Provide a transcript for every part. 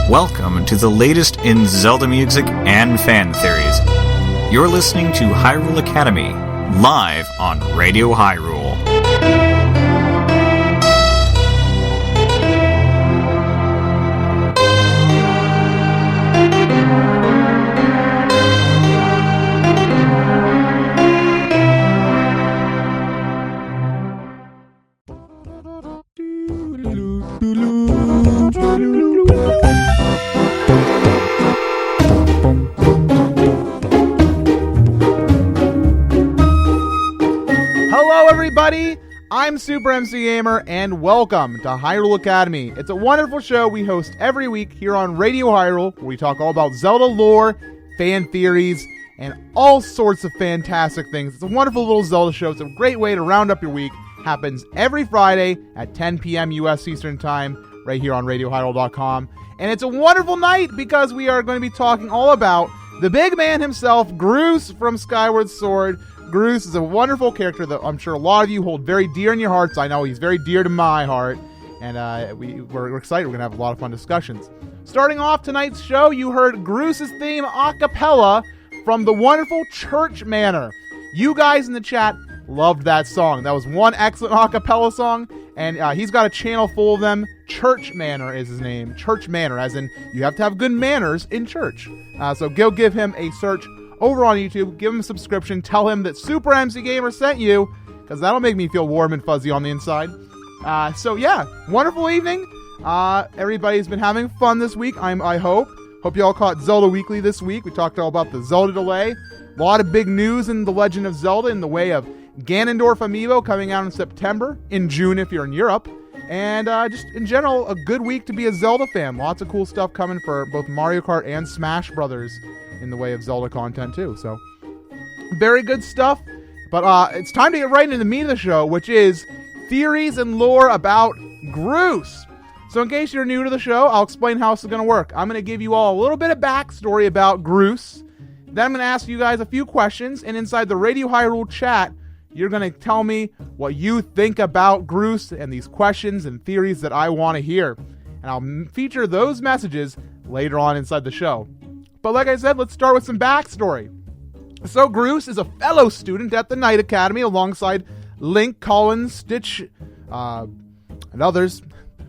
Welcome to the latest in Zelda music and fan theories. You're listening to Hyrule Academy, live on Radio Hyrule. I'm Super MC Gamer, and welcome to Hyrule Academy. It's a wonderful show we host every week here on Radio Hyrule, where we talk all about Zelda lore, fan theories, and all sorts of fantastic things. It's a wonderful little Zelda show. It's a great way to round up your week. Happens every Friday at 10 p.m. U.S. Eastern Time, right here on RadioHyrule.com. And it's a wonderful night because we are going to be talking all about the big man himself, Groose from Skyward Sword. Groose is a wonderful character that I'm sure a lot of you hold very dear in your hearts. I know he's very dear to my heart, and we're excited. We're going to have a lot of fun discussions. Starting off tonight's show, you heard Groose's theme a cappella from the wonderful Church Manor. You guys in the chat loved that song. That was one excellent a cappella song, and he's got a channel full of them. Church Manor is his name. Church Manor, as in you have to have good manners in church. So go give him a search over on YouTube, give him a subscription, tell him that Super MC Gamer sent you, because that'll make me feel warm and fuzzy on the inside. So yeah, wonderful evening. Everybody's been having fun this week, I hope. Hope you all caught Zelda Weekly this week. We talked all about the Zelda delay. A lot of big news in The Legend of Zelda in the way of Ganondorf Amiibo coming out in September, in June if you're in Europe. And just in general, a good week to be a Zelda fan. Lots of cool stuff coming for both Mario Kart and Smash Brothers in the way of Zelda content too. So very good stuff. But it's time to get right into the meat of the show, which is theories and lore about Groose. So in case you're new to the show, I'll explain how this is going to work. I'm going to give you all a little bit of backstory about Groose. Then I'm going to ask you guys a few questions, and inside the Radio Hyrule chat, you're going to tell me what you think about Groose and these questions and theories that I want to hear. And I'll feature those messages later on inside the show. But like I said, let's start with some backstory. So Groose is a fellow student at the Knight Academy alongside Link, Collins, Stitch, and others.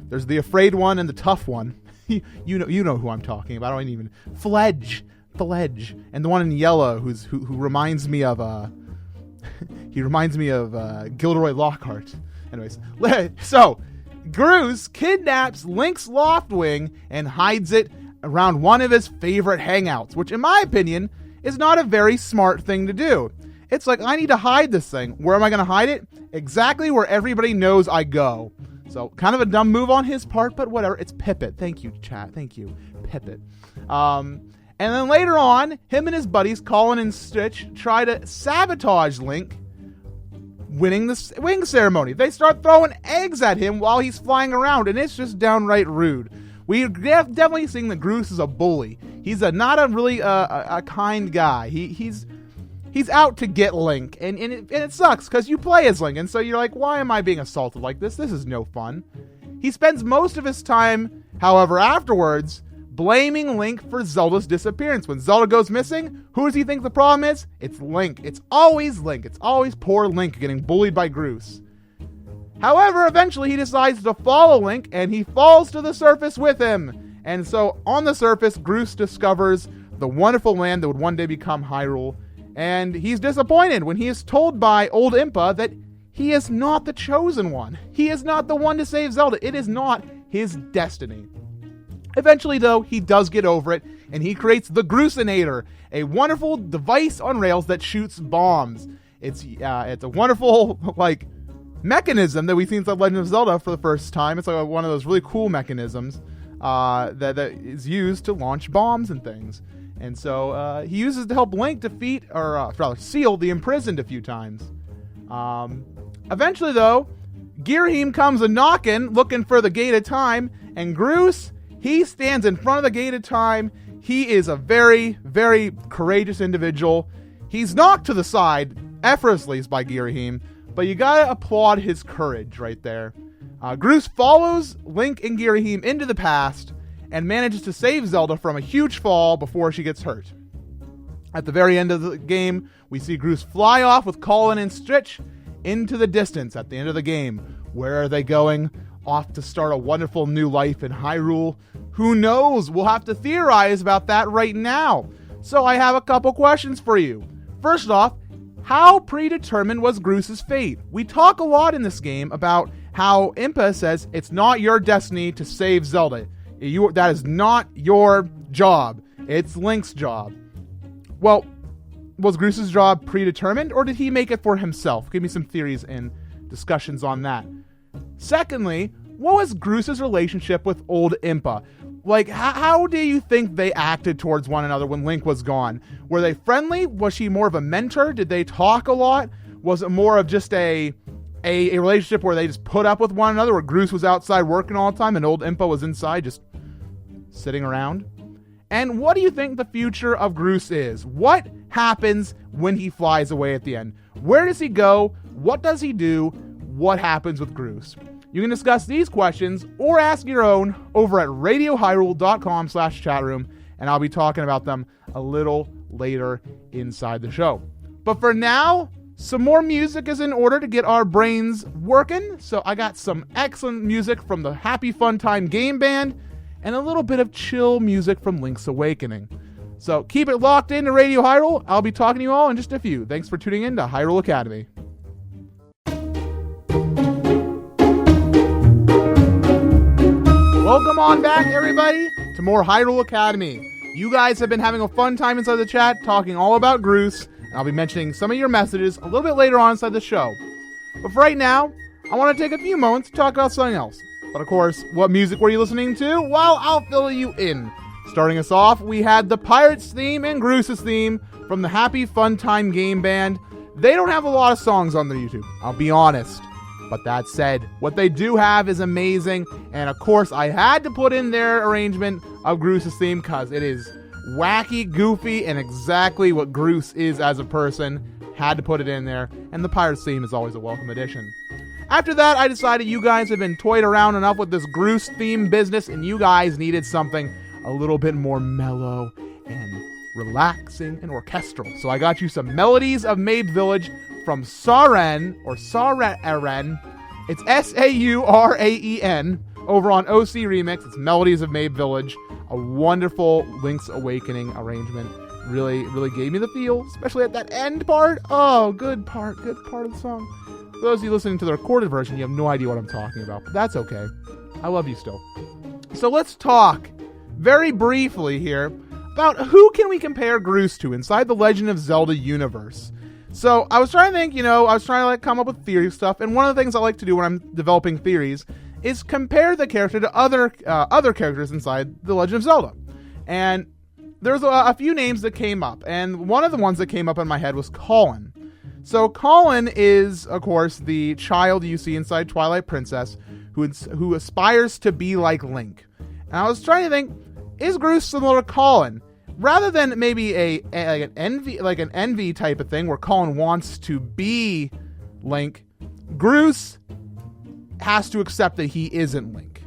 There's the afraid one and the tough one. you know who I'm talking about. I don't even Fledge, and the one in yellow who reminds me of Gilderoy Lockhart. Anyways, so Groose kidnaps Link's Loftwing and hides it around one of his favorite hangouts, which in my opinion is not a very smart thing to do. It's like, I need to hide this thing. Where am I going to hide it? Exactly where everybody knows I go. So kind of a dumb move on his part, but whatever. It's Pippet. Thank you, chat. Thank you, Pippet. And then later on, him and his buddies, Colin and Stitch, try to sabotage Link winning the wing ceremony. They start throwing eggs at him while he's flying around, and it's just downright rude. We're definitely seeing that Groose is a bully. He's not a really a kind guy. He's out to get Link, and it sucks because you play as Link, and so you're like, why am I being assaulted like this? This is no fun. He spends most of his time, however, afterwards, blaming Link for Zelda's disappearance. When Zelda goes missing, who does he think the problem is? It's Link. It's always Link. It's always poor Link getting bullied by Groose. However, eventually he decides to follow Link, and he falls to the surface with him. And so, on the surface, Groose discovers the wonderful land that would one day become Hyrule. And he's disappointed when he is told by old Impa that he is not the chosen one. He is not the one to save Zelda. It is not his destiny. Eventually, though, he does get over it, and he creates the Groosinator, a wonderful device on rails that shoots bombs. It's a wonderful, mechanism that we see in The Legend of Zelda for the first time. It's like one of those really cool mechanisms that is used to launch bombs and things. And so he uses to help Link defeat, or rather seal the imprisoned a few times. Eventually, though, Girahim comes a-knocking, looking for the Gate of Time, and Groose, he stands in front of the Gate of Time. He is a very, very courageous individual. He's knocked to the side effortlessly by Girahim, but you gotta applaud his courage right there. Groose follows Link and Girahim into the past, and manages to save Zelda from a huge fall before she gets hurt. At the very end of the game, we see Groose fly off with Colin and Stitch into the distance at the end of the game. Where are they going? Off to start a wonderful new life in Hyrule? Who knows? We'll have to theorize about that right now. So I have a couple questions for you. First off, how predetermined was Groose's fate? We talk a lot in this game about how Impa says it's not your destiny to save Zelda. That is not your job. It's Link's job. Well, was Groose's job predetermined, or did he make it for himself? Give me some theories and discussions on that. Secondly, what was Groose's relationship with old Impa? Like, how do you think they acted towards one another when Link was gone? Were they friendly? Was she more of a mentor? Did they talk a lot? Was it more of just a relationship where they just put up with one another, where Groose was outside working all the time and old Impa was inside just sitting around? And what do you think the future of Groose is? What happens when he flies away at the end? Where does he go? What does he do? What happens with Groose? You can discuss these questions or ask your own over at radiohyrule.com/chatroom, and I'll be talking about them a little later inside the show. But for now, some more music is in order to get our brains working. So I got some excellent music from the Happy Fun Time Game Band and a little bit of chill music from Link's Awakening. So keep it locked into Radio Hyrule. I'll be talking to you all in just a few. Thanks for tuning in to Hyrule Academy. Welcome on back, everybody, to more Hyrule Academy. You guys have been having a fun time inside the chat, talking all about Groose, and I'll be mentioning some of your messages a little bit later on inside the show. But for right now, I want to take a few moments to talk about something else. But of course, what music were you listening to? Well, I'll fill you in. Starting us off, we had the Pirates theme and Groose's theme from the Happy Fun Time Game Band. They don't have a lot of songs on their YouTube, I'll be honest. But that said, what they do have is amazing, and of course I had to put in their arrangement of Groose's theme because it is wacky, goofy, and exactly what Groose is as a person. Had to put it in there, and the Pirates theme is always a welcome addition. After that, I decided you guys have been toyed around enough with this Groose theme business, and you guys needed something a little bit more mellow and relaxing and orchestral. So I got you some Melodies of Mabe Village from Saren, or Sauraen. It's Sauraen over on OC Remix. It's Melodies of Mabe Village, a wonderful Link's Awakening arrangement. Really, really gave me the feel, especially at that end part. Oh, good part of the song. For those of you listening to the recorded version, you have no idea what I'm talking about, but that's okay. I love you still. So let's talk very briefly here about who can we compare Groose to inside the Legend of Zelda universe. So I was trying to think, I was trying to come up with theory stuff, and one of the things I like to do when I'm developing theories is compare the character to other characters inside the Legend of Zelda. And there's a few names that came up, and one of the ones that came up in my head was Colin. So Colin is, of course, the child you see inside Twilight Princess who aspires to be like Link. And I was trying to think, is Groose similar to Colin? Rather than maybe an envy type of thing where Colin wants to be Link, Groose has to accept that he isn't Link.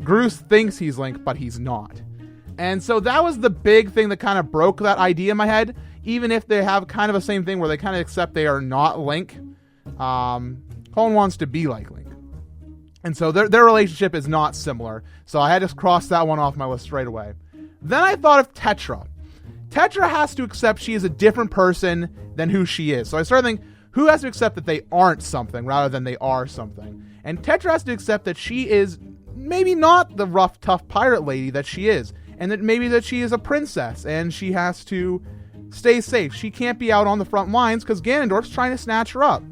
Groose thinks he's Link, but he's not. And so that was the big thing that kind of broke that idea in my head. Even if they have kind of the same thing where they kind of accept they are not Link, Colin wants to be like Link. And so their relationship is not similar. So I had to cross that one off my list right away. Then I thought of Tetra. Tetra has to accept she is a different person than who she is. So I started thinking, who has to accept that they aren't something rather than they are something? And Tetra has to accept that she is maybe not the rough, tough pirate lady that she is. And that maybe that she is a princess and she has to stay safe. She can't be out on the front lines because Ganondorf's trying to snatch her up.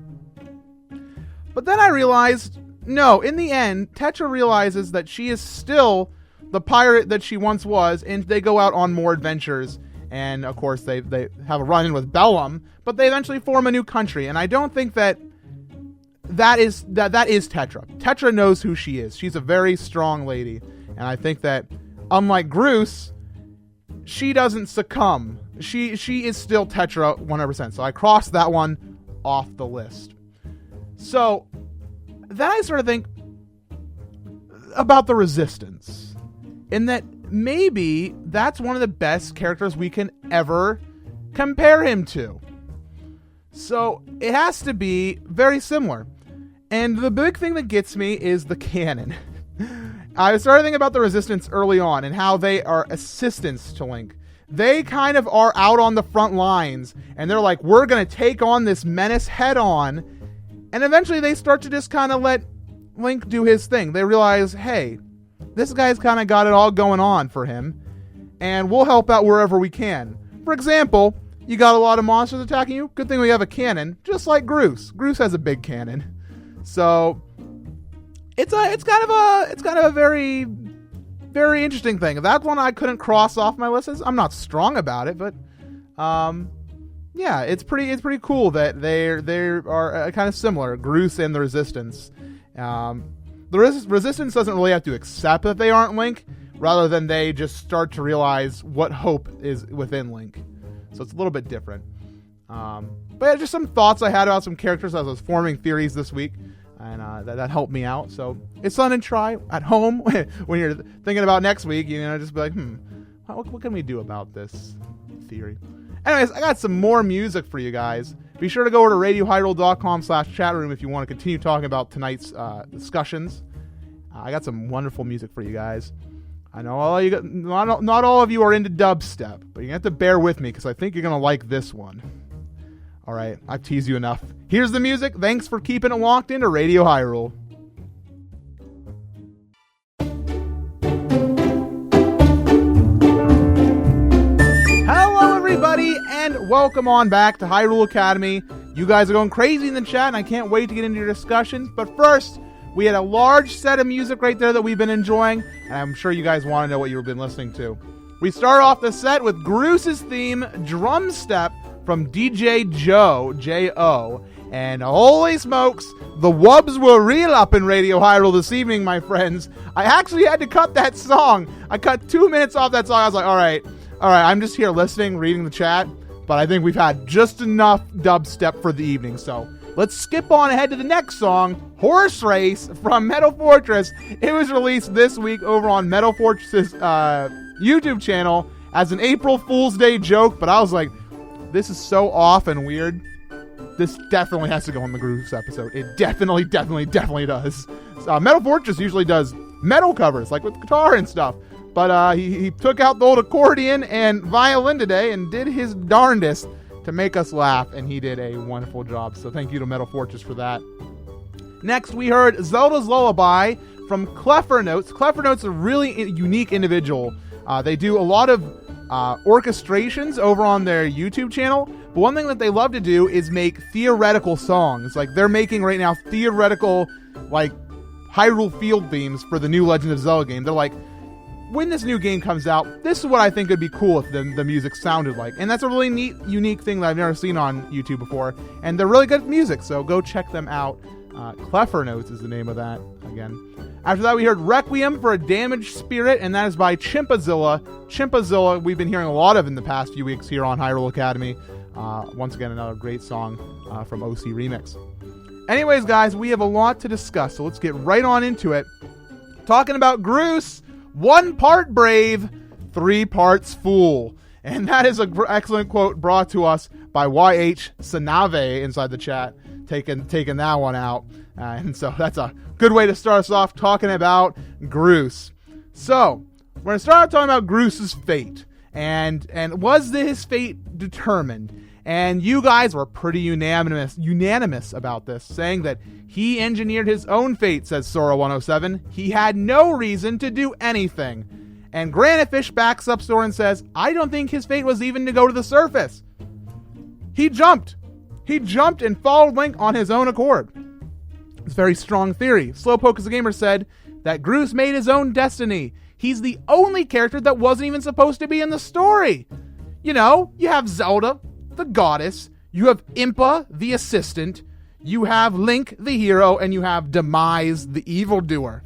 But then I realized, no, in the end, Tetra realizes that she is still the pirate that she once was, and they go out on more adventures. And of course, they have a run-in with Bellum, but they eventually form a new country. And I don't think that is Tetra. Tetra knows who she is. She's a very strong lady, and I think that unlike Groose, she doesn't succumb. She is still Tetra 100%. So I crossed that one off the list. So then I sort of think about the resistance, in that maybe that's one of the best characters we can ever compare him to. So it has to be very similar. And the big thing that gets me is the canon. I started thinking about the Resistance early on and how they are assistants to Link. They kind of are out on the front lines, and they're like, we're going to take on this menace head on. And eventually they start to just kind of let Link do his thing. They realize, hey, this guy's kind of got it all going on for him, and we'll help out wherever we can. For example, you got a lot of monsters attacking you. Good thing we have a cannon, just like Groose. Groose has a big cannon. So it's kind of a very, very interesting thing. That's one I couldn't cross off my list. I'm not strong about it, but yeah, it's pretty cool that they are kind of similar, Groose and the Resistance. The Resistance doesn't really have to accept that they aren't Link, rather than they just start to realize what hope is within Link. So it's a little bit different. But yeah, just some thoughts I had about some characters as I was forming theories this week, and that helped me out. So it's something to try at home when you're thinking about next week. Just be like, what can we do about this theory? Anyways, I got some more music for you guys. Be sure to go over to radiohyrule.com/chatroom if you want to continue talking about tonight's discussions. I got some wonderful music for you guys. I know not all of you are into dubstep, but you're going to have to bear with me because I think you're going to like this one. All right, I've teased you enough. Here's the music. Thanks for keeping it locked into Radio Hyrule. Hello, everybody, and welcome on back to Hyrule Academy. You guys are going crazy in the chat, and I can't wait to get into your discussions. But first, we had a large set of music right there that we've been enjoying, and I'm sure you guys want to know what you've been listening to. We start off the set with Groose's theme, Drum Step, from DJ Joe, J-O. And holy smokes, the wubs were real up in Radio Hyrule this evening, my friends. I actually had to cut that song. I cut 2 minutes off that song. I was like, all right, I'm just here listening, reading the chat, but I think we've had just enough dubstep for the evening, so let's skip on ahead to the next song, Horse Race from Metal Fortress. It was released this week over on Metal Fortress's YouTube channel as an April Fool's Day joke, but I was like, this is so off and weird. This definitely has to go on the Groose episode. It definitely does. Metal Fortress usually does metal covers, like with guitar and stuff, but he took out the old accordion and violin today and did his darndest to make us laugh, and he did a wonderful job. So thank you to Metal Fortress for that. Next, we heard Zelda's Lullaby from Cleffer Notes. Cleffer Notes is a really unique individual. They do a lot of orchestrations over on their YouTube channel, but one thing that they love to do is make theoretical songs. Like, they're making right now theoretical, like, Hyrule Field themes for the new Legend of Zelda game. They're like, when this new game comes out, this is what I think would be cool if the music sounded like. And that's a really neat, unique thing that I've never seen on YouTube before. And they're really good at music, so go check them out. Cleffer Notes is the name of that, again. After that, we heard Requiem for a Damaged Spirit, and that is by Chimpazilla. Chimpazilla, we've been hearing a lot of in the past few weeks here on Hyrule Academy. Once again, another great song from OC Remix. Anyways, guys, we have a lot to discuss, so let's get right on into it. Talking about Groose, 1 part brave, 3 parts fool. And that is an excellent quote brought to us by YH Sanave inside the chat, taking that one out. And so that's a good way to start us off talking about Groose. So, we're going to start talking about Groose's fate. And was his fate determined? And you guys were pretty unanimous about this, saying that he engineered his own fate, says Sora107. He had no reason to do anything. And Granifish backs up Sora and says, I don't think his fate was even to go to the surface. He jumped. He jumped and followed Link on his own accord. It's a very strong theory. Slowpoke as a Gamer said that Groose made his own destiny. He's the only character that wasn't even supposed to be in the story. You know, you have Zelda, the goddess, you have Impa, the assistant, you have Link, the hero, and you have Demise, the evildoer.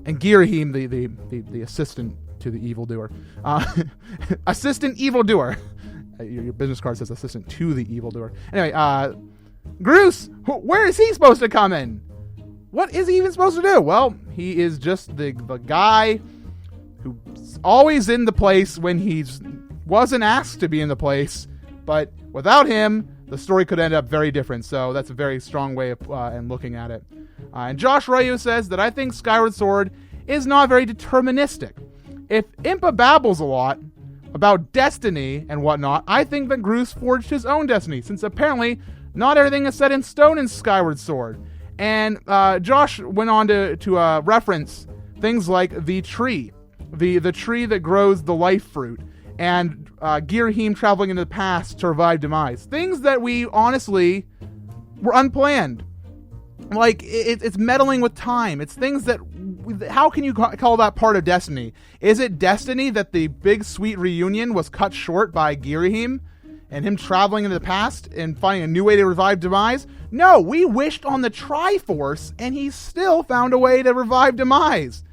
And Girahim, the assistant to the evildoer. Assistant evildoer. Your business card says assistant to the evildoer. Anyway, Groose, where is he supposed to come in? What is he even supposed to do? Well, he is just the guy always in the place when he wasn't asked to be in the place, but without him, the story could end up very different. So that's a very strong way of looking at it. And Josh Rayo says that I think Skyward Sword is not very deterministic. If Impa babbles a lot about destiny and whatnot, I think that Groose forged his own destiny, since apparently not everything is set in stone in Skyward Sword. And Josh went on to reference things like the tree, the tree that grows the life fruit, and Girahim traveling into the past to revive Demise. Things that we honestly were unplanned. Like, it's meddling with time. It's things that, how can you call that part of destiny? Is it destiny that the big sweet reunion was cut short by Girahim and him traveling into the past and finding a new way to revive Demise? No, we wished on the Triforce and he still found a way to revive Demise.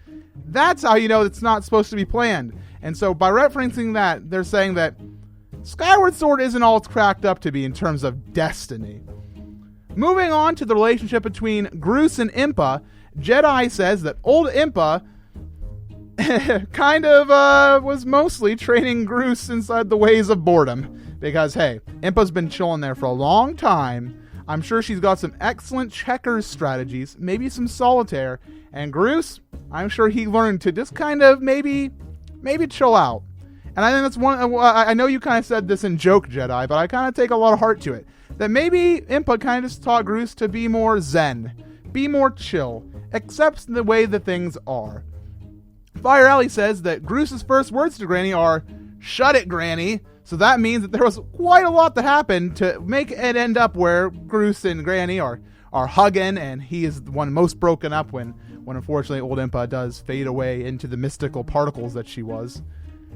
That's how you know it's not supposed to be planned. And so by referencing that, they're saying that Skyward Sword isn't all it's cracked up to be in terms of destiny. Moving on to the relationship between Groose and Impa, Jedi says that old Impa kind of was mostly training Groose inside the ways of boredom. Because, hey, Impa's been chilling there for a long time. I'm sure she's got some excellent checkers strategies, maybe some solitaire. And Groose, I'm sure he learned to just kind of maybe chill out. And I think that's one, I know you kind of said this in joke, Jedi, but I kind of take a lot of heart to it. That maybe Impa kind of just taught Groose to be more zen, be more chill, accepts the way that things are. Fire Alley says that Groose's first words to Granny are, "Shut it, Granny." So that means that there was quite a lot that happened to make it end up where Groose and Granny are hugging, and he is the one most broken up when unfortunately old Impa does fade away into the mystical particles that she was.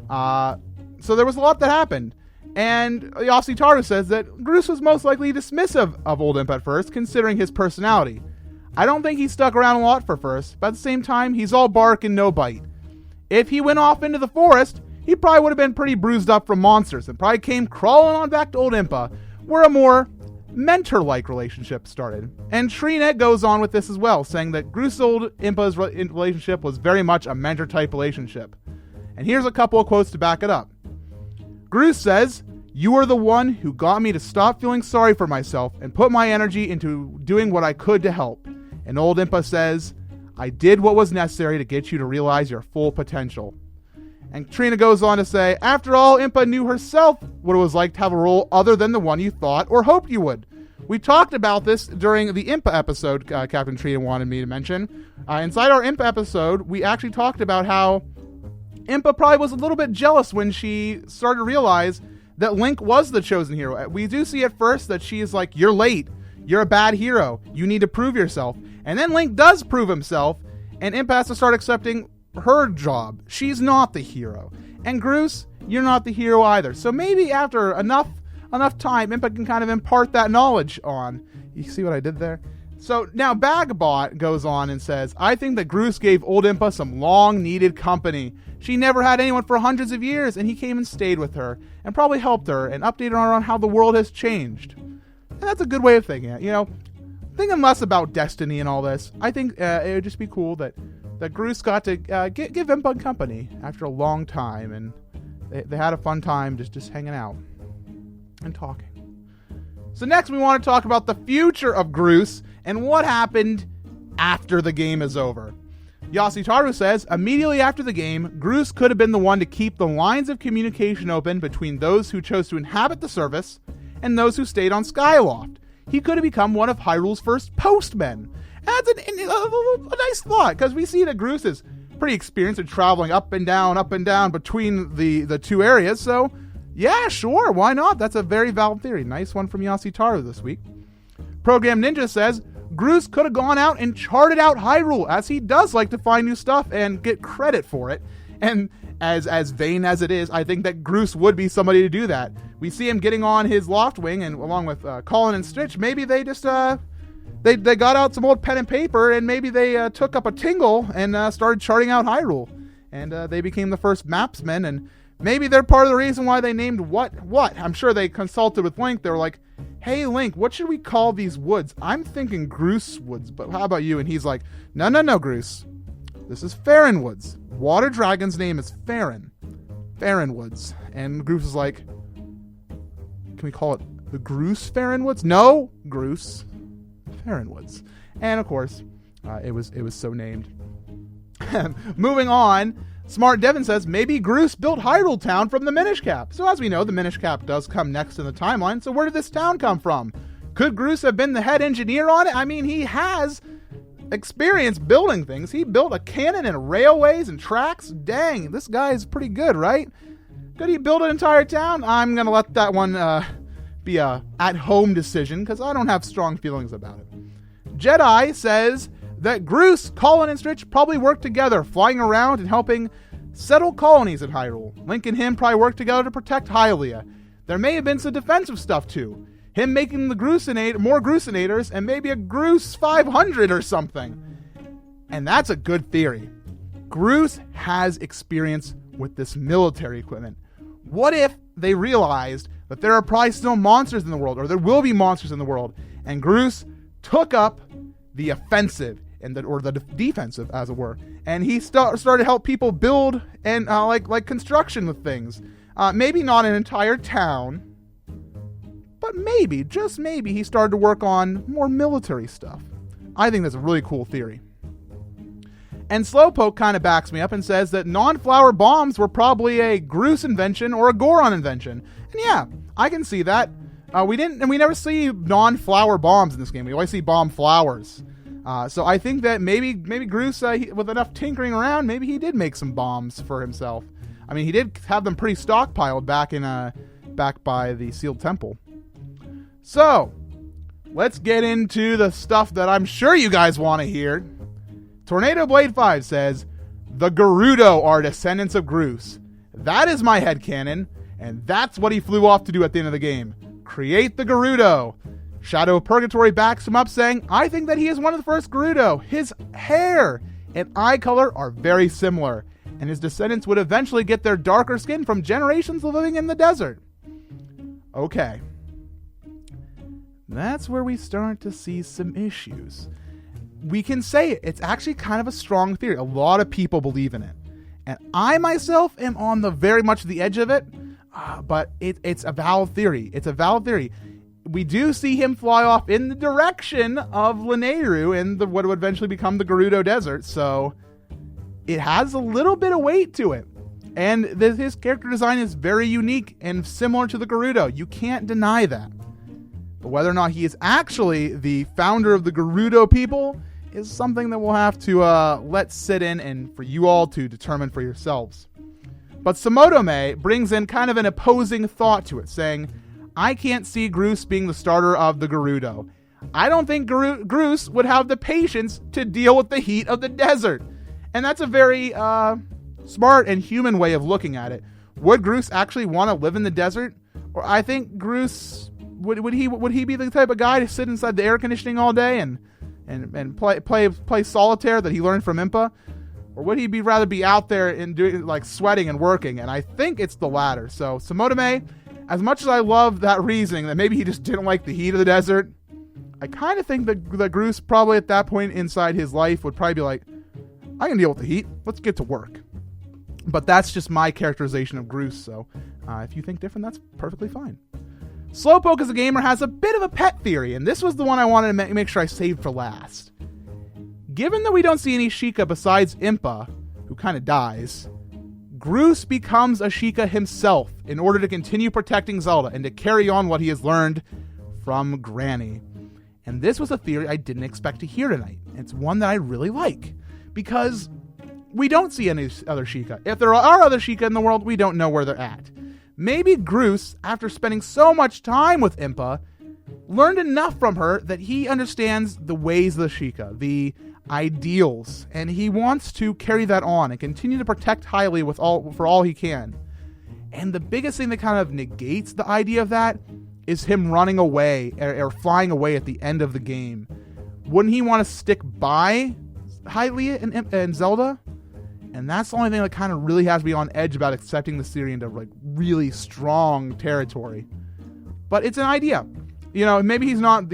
So there was a lot that happened. And Yossi says that Groose was most likely dismissive of old Impa at first, considering his personality. I don't think he stuck around a lot for first, but at the same time, he's all bark and no bite. If he went off into the forest, he probably would have been pretty bruised up from monsters and probably came crawling on back to old Impa, where a more mentor-like relationship started. And Trina goes on with this as well, saying that Groose old Impa's relationship was very much a mentor-type relationship. And here's a couple of quotes to back it up. Groose says, "You are the one who got me to stop feeling sorry for myself and put my energy into doing what I could to help." And old Impa says, "I did what was necessary to get you to realize your full potential." And Trina goes on to say, "After all, Impa knew herself what it was like to have a role other than the one you thought or hoped you would." We talked about this during the Impa episode Captain Trina wanted me to mention. Inside our Impa episode, we actually talked about how Impa probably was a little bit jealous when she started to realize that Link was the chosen hero. We do see at first that she is like, "You're late. You're a bad hero. You need to prove yourself." And then Link does prove himself, and Impa has to start accepting her job. She's not the hero. And Groose, you're not the hero either. So maybe after enough time, Impa can kind of impart that knowledge on. You see what I did there? So now Bagbot goes on and says, "I think that Groose gave old Impa some long-needed company. She never had anyone for hundreds of years, and he came and stayed with her, and probably helped her, and updated her on how the world has changed." And that's a good way of thinking it. You know, thinking less about destiny and all this, I think it would just be cool that Groose got to give Impa company after a long time, and they had a fun time just hanging out and talking. So next we want to talk about the future of Groose and what happened after the game is over. Yossi says, immediately after the game, Groose could have been the one to keep the lines of communication open between those who chose to inhabit the surface and those who stayed on Skyloft. He could have become one of Hyrule's first postmen. That's a nice thought, because we see that Groose is pretty experienced in traveling up and down between the two areas, so yeah, sure, why not? That's a very valid theory. Nice one from Yossi this week. Program Ninja says, Groose could have gone out and charted out Hyrule, as he does like to find new stuff and get credit for it. And as vain as it is, I think that Groose would be somebody to do that. We see him getting on his loft wing, and along with Colin and Stitch, maybe they just they got out some old pen and paper, and maybe they took up a tingle and started charting out Hyrule, and they became the first mapsmen. And maybe they're part of the reason why they named what. I'm sure they consulted with Link. They were like, "Hey, Link, what should we call these woods? I'm thinking Groose Woods, but how about you?" And he's like, No, Groose. This is Farronwoods. Water Dragon's name is Farron. Farronwoods. And Groose is like, can we call it the Groose Farronwoods? No, Groose Farronwoods. And of course, it was so named. Moving on, Smart Devin says maybe Groose built Hyrule Town from the Minish Cap. So as we know, the Minish Cap does come next in the timeline. So where did this town come from? Could Groose have been the head engineer on it? I mean, he has experience building things. He built a cannon and railways and tracks. Dang, this guy is pretty good, right? Could he build an entire town? I'm going to let that one be a at-home decision because I don't have strong feelings about it. Jedi says that Groose, Colin, and Stritch probably worked together, flying around and helping settle colonies in Hyrule. Link and him probably worked together to protect Hylia. There may have been some defensive stuff too. Him making the more Groosenators and maybe a Groose 500 or something. And that's a good theory. Groose has experience with this military equipment. What if they realized that there are probably still monsters in the world, or there will be monsters in the world, and Groose took up the offensive or the defensive, as it were, and he started to help people build and like construction with things. Maybe not an entire town, but maybe, just maybe, he started to work on more military stuff. I think that's a really cool theory. And Slowpoke kind of backs me up and says that non-flower bombs were probably a Groose invention or a Goron invention. And yeah, I can see that. We never see non-flower bombs in this game. We always see bomb flowers. So I think that maybe Groose, with enough tinkering around, maybe he did make some bombs for himself. I mean, he did have them pretty stockpiled back by the Sealed Temple. So, let's get into the stuff that I'm sure you guys want to hear. Tornado Blade 5 says, the Gerudo are descendants of Groose. That is my headcanon, and that's what he flew off to do at the end of the game. Create the Gerudo. Shadow of Purgatory backs him up, saying, I think that he is one of the first Gerudo. His hair and eye color are very similar, and his descendants would eventually get their darker skin from generations of living in the desert. Okay. That's where we start to see some issues. We can say it. It's actually kind of a strong theory. A lot of people believe in it. And I myself am on the very much the edge of it, but it's a valid theory. It's a valid theory. We do see him fly off in the direction of Lanayru in what would eventually become the Gerudo Desert, so it has a little bit of weight to it. And his character design is very unique and similar to the Gerudo. You can't deny that. But whether or not he is actually the founder of the Gerudo people is something that we'll have to let sit in and for you all to determine for yourselves. But Samotome brings in kind of an opposing thought to it, saying, I can't see Groose being the starter of the Gerudo. I don't think Groose would have the patience to deal with the heat of the desert. And that's a very smart and human way of looking at it. Would Groose actually want to live in the desert? Or I think Groose... Would he be the type of guy to sit inside the air conditioning all day and play solitaire that he learned from Impa? Or would he rather be out there and doing like sweating and working? And I think it's the latter. So Samotome, as much as I love that reasoning that maybe he just didn't like the heat of the desert, I kind of think that Groose probably at that point inside his life would probably be like, I can deal with the heat. Let's get to work. But that's just my characterization of Groose. So if you think different, that's perfectly fine. Slowpoke as a gamer has a bit of a pet theory, and this was the one I wanted to make sure I saved for last. Given that we don't see any Sheikah besides Impa, who kind of dies, Groose becomes a Sheikah himself in order to continue protecting Zelda and to carry on what he has learned from Granny. And this was a theory I didn't expect to hear tonight. It's one that I really like, because we don't see any other Sheikah. If there are other Sheikah in the world, we don't know where they're at. Maybe Groose, after spending so much time with Impa, learned enough from her that he understands the ways of the Sheikah, the ideals, and he wants to carry that on and continue to protect Hylia for all he can. And the biggest thing that kind of negates the idea of that is him running away or flying away at the end of the game. Wouldn't he want to stick by Hylia and Zelda? And that's the only thing that kind of really has me on edge about accepting the theory into like really strong territory. But it's an idea. You know, maybe he's not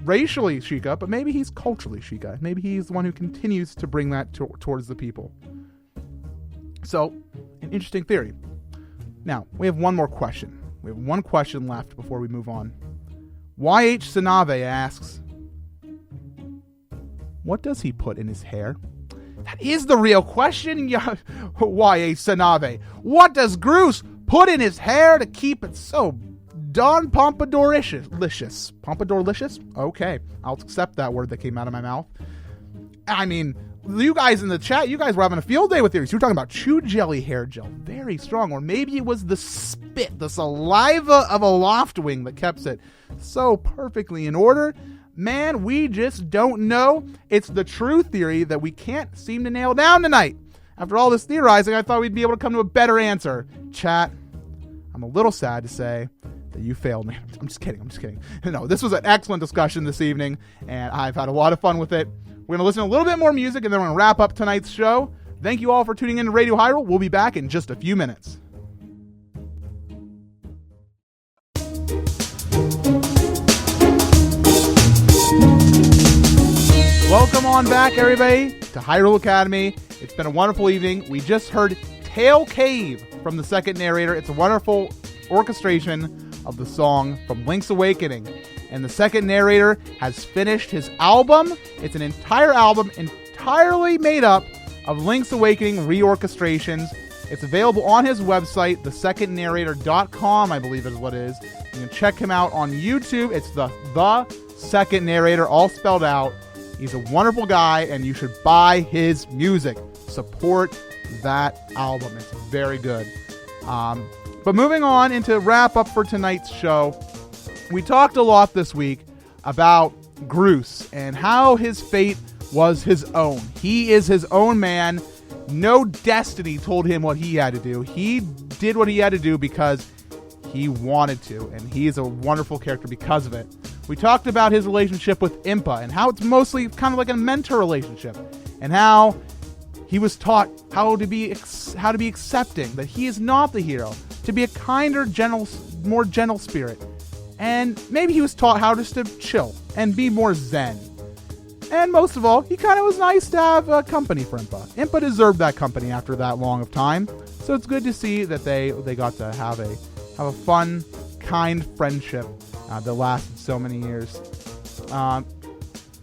racially Sheikah, but maybe he's culturally Sheikah. Maybe he's the one who continues to bring that towards the people. So, an interesting theory. Now, we have one more question. We have one question left before we move on. YH Sanave asks, what does he put in his hair? That is the real question, YH Sanave. What does Groose put in his hair to keep it so darn pompadourlicious? Pompadourlicious? Okay, I'll accept that word that came out of my mouth. I mean, you guys in the chat, you guys were having a field day with theories. You were talking about chew jelly hair gel. Very strong. Or maybe it was the spit, the saliva of a loftwing that kept it so perfectly in order. Man, we just don't know. It's the true theory that we can't seem to nail down tonight. After all this theorizing, I thought we'd be able to come to a better answer. Chat, I'm a little sad to say that you failed me. I'm just kidding. No, this was an excellent discussion this evening, and I've had a lot of fun with it. We're going to listen to a little bit more music, and then we're going to wrap up tonight's show. Thank you all for tuning in to Radio Hyrule. We'll be back in just a few minutes. Welcome on back, everybody, to Hyrule Academy. It's been a wonderful evening. We just heard Tail Cave from the second narrator. It's a wonderful orchestration of the song from Link's Awakening. And the second narrator has finished his album. It's an entire album entirely made up of Link's Awakening reorchestrations. It's available on his website, thesecondnarrator.com, I believe is what it is. You can check him out on YouTube. It's the Second Narrator, all spelled out. He's a wonderful guy, and you should buy his music. Support that album. It's very good. But moving on into wrap up for tonight's show, we talked a lot this week about Groose and how his fate was his own. He is his own man. No destiny told him what he had to do. He did what he had to do because he wanted to, and he is a wonderful character because of it. We talked about his relationship with Impa and how it's mostly kind of like a mentor relationship, and how he was taught how to be accepting, that he is not the hero, to be a kinder, more gentle spirit. And maybe he was taught how just to chill and be more zen. And most of all, he kind of was nice to have company for Impa. Impa deserved that company after that long of time. So it's good to see that they got to have a fun, kind friendship that lasted so many years. And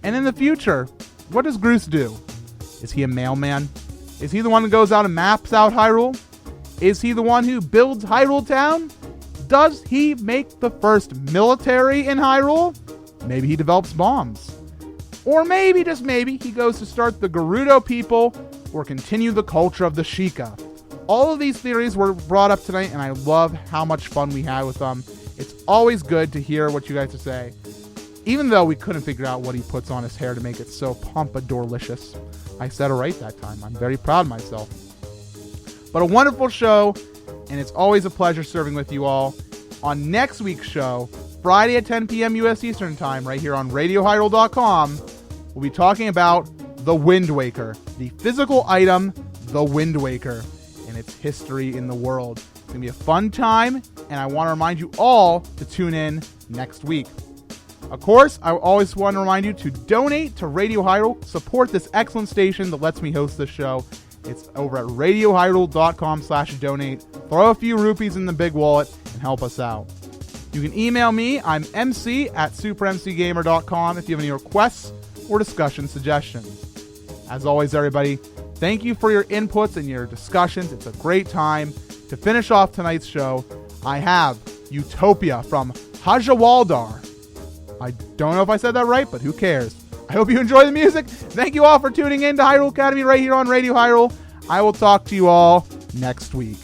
in the future, what does Groose do? Is he a mailman? Is he the one that goes out and maps out Hyrule? Is he the one who builds Hyrule Town? Does he make the first military in Hyrule? Maybe he develops bombs. Or maybe, just maybe, he goes to start the Gerudo people or continue the culture of the Sheikah. All of these theories were brought up tonight, and I love how much fun we had with them. It's always good to hear what you guys say, even though we couldn't figure out what he puts on his hair to make it so pompadourlicious. I said it right that time. I'm very proud of myself. But a wonderful show, and it's always a pleasure serving with you all. On next week's show, Friday at 10 p.m. U.S. Eastern Time, right here on RadioHyrule.com, we'll be talking about the Wind Waker, the physical item, the Wind Waker, and its history in the world. It's going to be a fun time, and I want to remind you all to tune in next week. Of course, I always want to remind you to donate to Radio Hyrule, support this excellent station that lets me host this show. It's over at RadioHyrule.com/donate. Throw a few rupees in the big wallet and help us out. You can email me. I'm mc@supermcgamer.com if you have any requests or discussion suggestions. As always, everybody, thank you for your inputs and your discussions. It's a great time. To finish off tonight's show, I have Utopia from Hajawaldar. I don't know if I said that right, but who cares? I hope you enjoy the music. Thank you all for tuning in to Hyrule Academy right here on Radio Hyrule. I will talk to you all next week.